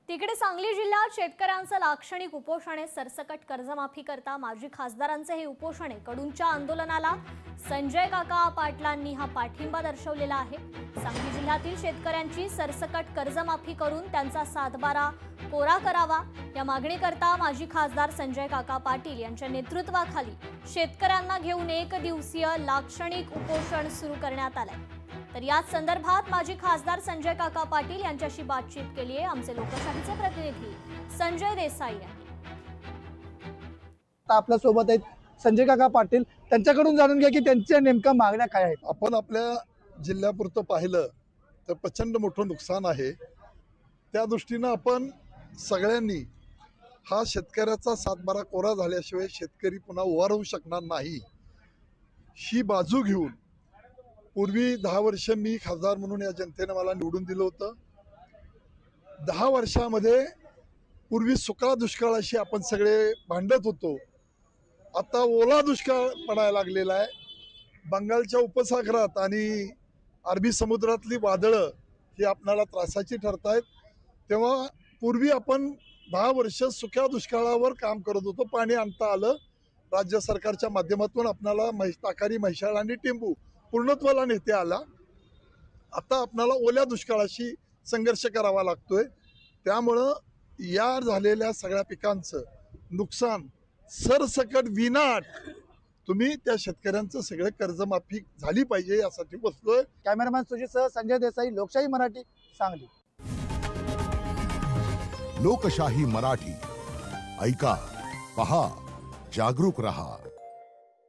तिकडे सांगली जिल्ह्यात शेतकऱ्यांचं लाक्षणिक उपोषण आहे। सरसकट कर्जमाफी करता माजी खासदारांचे हे उपोषण आहे। कडूंच्या आंदोलनाला संजय काका पाटलांनी हा पाठिंबा दर्शवलेला आहे। सांगली जिल्ह्यातील शेतकऱ्यांची सरसकट कर्जमाफी करून त्यांचा सातबारा कोरा करावा या मागणीकरता माजी खासदार संजय काका पाटील यांच्या नेतृत्वाखाली शेतकऱ्यांना घेऊन एक दिवसीय लाक्षणिक उपोषण सुरू करण्यात आले। तर याच संदर्भात माजी खासदार संजय काका पाटील यांच्याशी बातचीत केली आहे आमचे लोकशाहीचे प्रतिनिधी संजय देसाई यांनी। आपल्या सोबत आहेत संजय काका पाटील, त्यांच्याकडून जाणून घ्या की त्यांच्या नेमक्या मागण्या काय आहेत। आपण आपल्या जिल्ह्यापुरतं पाहिलं तर प्रचंड मोठं नुकसान आहे। त्या दृष्टीनं आपण सगळ्यांनी हा शेतकऱ्याचा सातबारा कोरा झाल्याशिवाय शेतकरी पुन्हा उभा राहू शकणार नाही ही बाजू घेऊन पूर्वी 10 वर्ष मी खासदार म्हणून या जनतेने मला निवडून दिलं होतं। 10 वर्षामध्ये पूर्वी सुका दुष्काळाशी आपण सगळे भांडत होतो, आता ओला दुष्काळ पडायला लागलेला आहे। बंगालच्या उपसागरात आणि अरबी समुद्रातली वादळं ही आपल्याला त्रासाची ठरतायत। तेव्हा पूर्वी आपण 10 वर्ष सुक्या दुष्काळावर काम करत होतो, पाणी आणता आलं राज्य सरकारच्या माध्यमातून। आपल्याला ताकारी, म्हैसाळ आणि टेंबू पूर्णत्वाला नेते आला। आता आपल्याला ओल्या दुष्काळाशी संघर्ष करावा लागतोय। त्यामुळं या झालेल्या सगळ्या पिकांचं नुकसान सरसकट विनाट तुम्ही त्या शेतकऱ्यांचं सगळं कर्जमाफी झाली पाहिजे यासाठी बसलोय। कॅमेरामॅन सुजितसह संजय देसाई, लोकशाही मराठी, सांगली। लोकशाही मराठी ऐका, पहा, जागरूक रहा।